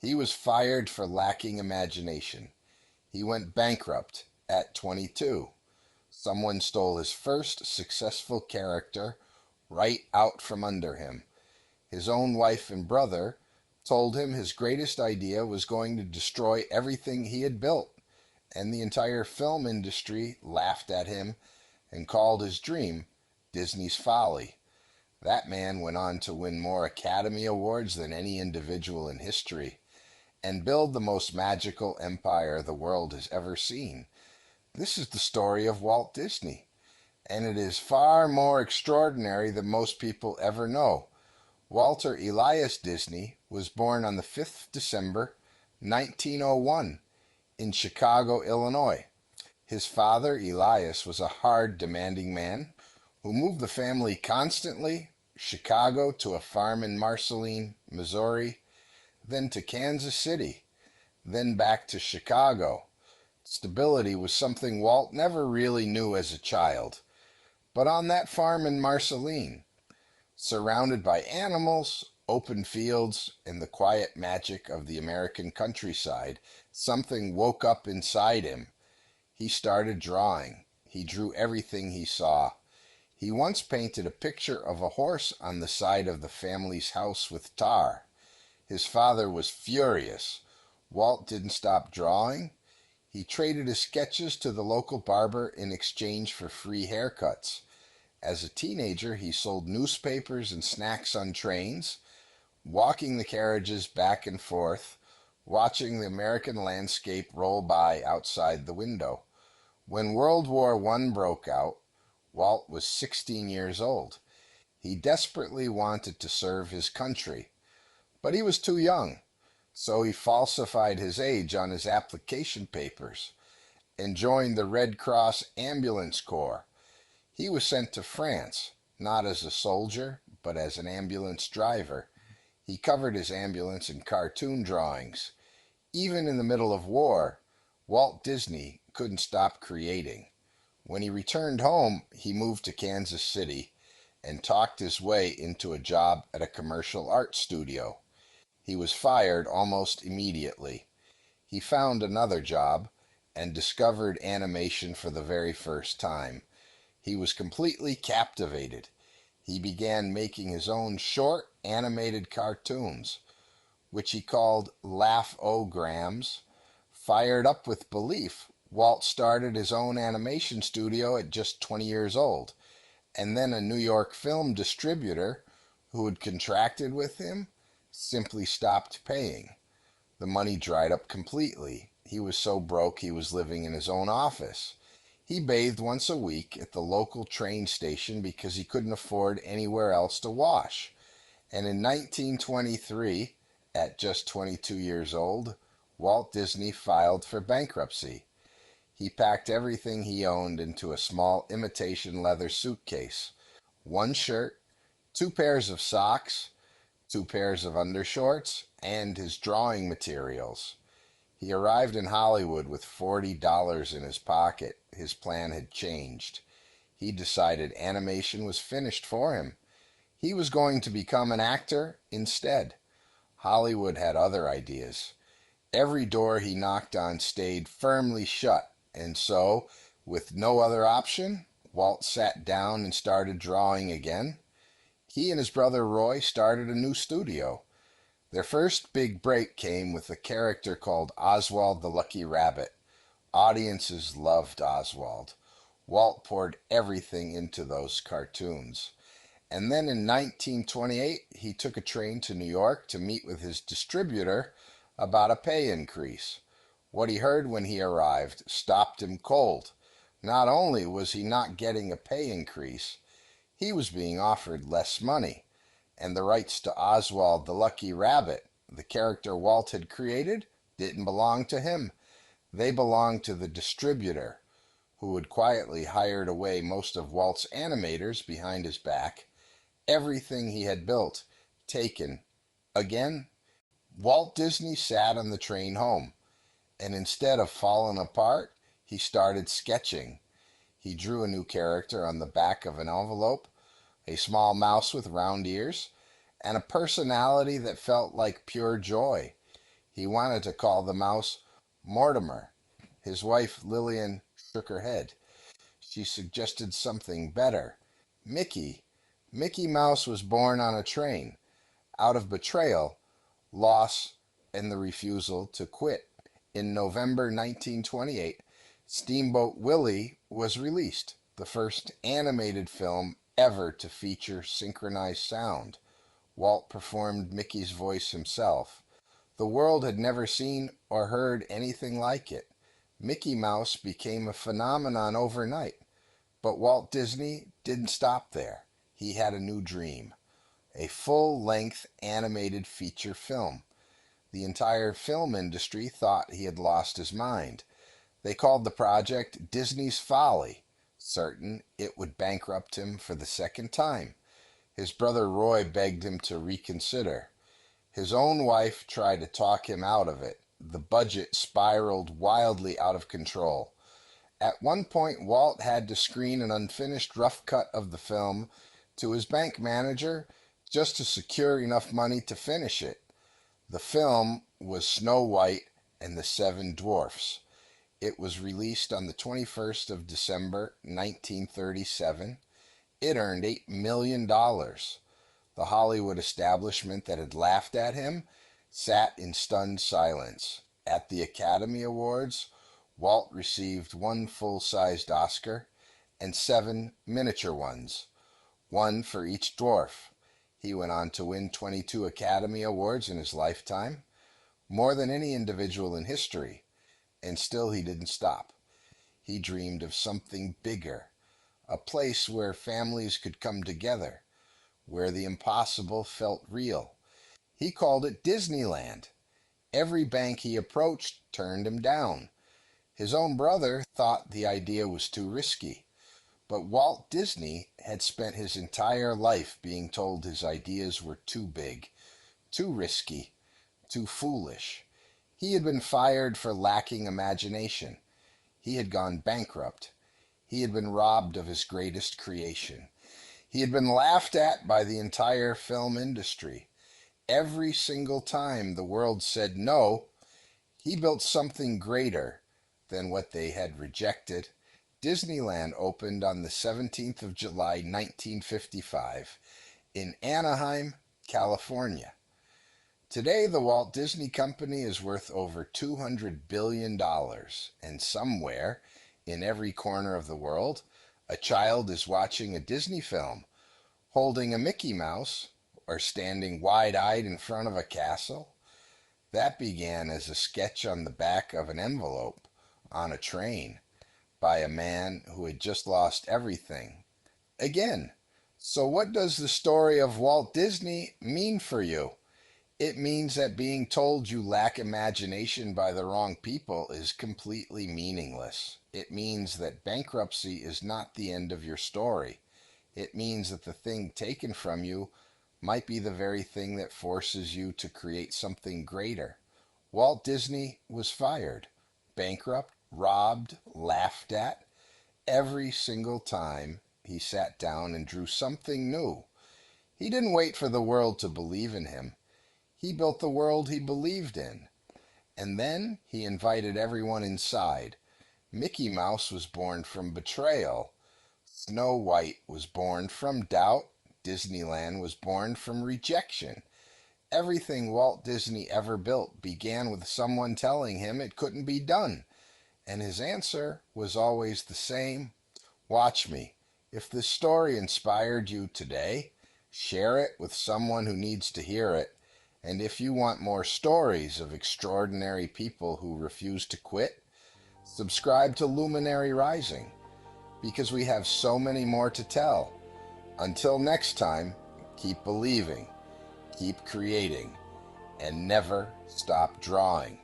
He was fired for lacking imagination. He went bankrupt at 22. Someone stole his first successful character right out from under him. His own wife and brother told him his greatest idea was going to destroy everything he had built, and the entire film industry laughed at him and called his dream Disney's Folly. That man went on to win more Academy Awards than any individual in history and build the most magical empire the world has ever seen. This is the story of Walt Disney, and it is far more extraordinary than most people ever know. Walter Elias Disney was born on the 5th of December, 1901, in Chicago, Illinois. His father, Elias, was a hard, demanding man who moved the family constantly, Chicago to a farm in Marceline, Missouri, then to Kansas City, then back to Chicago. Stability was something Walt never really knew as a child. But on that farm in Marceline, surrounded by animals, open fields, and the quiet magic of the American countryside, something woke up inside him. He started drawing. He drew everything he saw. He once painted a picture of a horse on the side of the family's house with tar. His father was furious. Walt didn't stop drawing. He traded his sketches to the local barber in exchange for free haircuts. As a teenager, he sold newspapers and snacks on trains, walking the carriages back and forth, watching the American landscape roll by outside the window. When World War I broke out, Walt was 16 years old. He desperately wanted to serve his country, but he was too young, so he falsified his age on his application papers and joined the Red Cross Ambulance Corps. He was sent to France, not as a soldier, but as an ambulance driver. He covered his ambulance in cartoon drawings. Even in the middle of war, Walt Disney couldn't stop creating. When he returned home, he moved to Kansas City and talked his way into a job at a commercial art studio. He was fired almost immediately. He found another job and discovered animation for the very first time. He was completely captivated. He began making his own short animated cartoons, which he called Laugh-O-Grams. Fired up with belief, Walt started his own animation studio at just 20 years old, and then a New York film distributor who had contracted with him simply stopped paying. The money dried up completely. He was so broke he was living in his own office. He bathed once a week at the local train station because he couldn't afford anywhere else to wash. And in 1923, at just 22 years old, Walt Disney filed for bankruptcy. He packed everything he owned into a small imitation leather suitcase. One shirt, two pairs of socks, two pairs of undershorts, and his drawing materials. He arrived in Hollywood with $40 in his pocket. His plan had changed. He decided animation was finished for him. He was going to become an actor instead. Hollywood had other ideas. Every door he knocked on stayed firmly shut, and so, with no other option, Walt sat down and started drawing again. He and his brother Roy started a new studio. Their first big break came with a character called Oswald the Lucky Rabbit. Audiences loved Oswald. Walt poured everything into those cartoons. And then in 1928, he took a train to New York to meet with his distributor about a pay increase. What he heard when he arrived stopped him cold. Not only was he not getting a pay increase, he was being offered less money, and the rights to Oswald the Lucky Rabbit, the character Walt had created, didn't belong to him. They belonged to the distributor, who had quietly hired away most of Walt's animators behind his back. Everything he had built, taken. Again, Walt Disney sat on the train home, and instead of falling apart, he started sketching. He drew a new character on the back of an envelope, a small mouse with round ears, and a personality that felt like pure joy. He wanted to call the mouse Mortimer. His wife, Lillian, shook her head. She suggested something better. Mickey. Mickey Mouse was born on a train, out of betrayal, loss, and the refusal to quit. In November 1928, Steamboat Willie was released, the first animated film ever to feature synchronized sound. Walt performed Mickey's voice himself. The world had never seen or heard anything like it. Mickey Mouse became a phenomenon overnight. But Walt Disney didn't stop there. He had a new dream, a full-length animated feature film. The entire film industry thought he had lost his mind. They called the project Disney's Folly, certain it would bankrupt him for the second time. His brother Roy begged him to reconsider. His own wife tried to talk him out of it. The budget spiraled wildly out of control. At one point, Walt had to screen an unfinished rough cut of the film to his bank manager just to secure enough money to finish it. The film was Snow White and the Seven Dwarfs. It was released on the 21st of December, 1937. It earned $8 million. The Hollywood establishment that had laughed at him sat in stunned silence. At the Academy Awards, Walt received one full-sized Oscar and 7 miniature ones, one for each dwarf. He went on to win 22 Academy Awards in his lifetime, more than any individual in history, and still he didn't stop. He dreamed of something bigger, a place where families could come together, where the impossible felt real. He called it Disneyland. Every bank he approached turned him down. His own brother thought the idea was too risky. But Walt Disney had spent his entire life being told his ideas were too big, too risky, too foolish. He had been fired for lacking imagination. He had gone bankrupt. He had been robbed of his greatest creation. He had been laughed at by the entire film industry. Every single time the world said no, he built something greater than what they had rejected. Disneyland opened on the 17th of July, 1955, in Anaheim, California. Today, the Walt Disney Company is worth over $200 billion, and somewhere, in every corner of the world, a child is watching a Disney film, holding a Mickey Mouse, or standing wide-eyed in front of a castle. That began as a sketch on the back of an envelope on a train by a man who had just lost everything. Again, so what does the story of Walt Disney mean for you? It means that being told you lack imagination by the wrong people is completely meaningless. It means that bankruptcy is not the end of your story. It means that the thing taken from you might be the very thing that forces you to create something greater. Walt Disney was fired, bankrupt, robbed, laughed at. Every single time he sat down and drew something new. He didn't wait for the world to believe in him. He built the world he believed in. And then he invited everyone inside. Mickey Mouse was born from betrayal. Snow White was born from doubt. Disneyland was born from rejection. Everything Walt Disney ever built began with someone telling him it couldn't be done. And his answer was always the same. Watch me. If this story inspired you today, share it with someone who needs to hear it. And if you want more stories of extraordinary people who refuse to quit, subscribe to Luminary Rising, because we have so many more to tell. Until next time, keep believing, keep creating, and never stop drawing.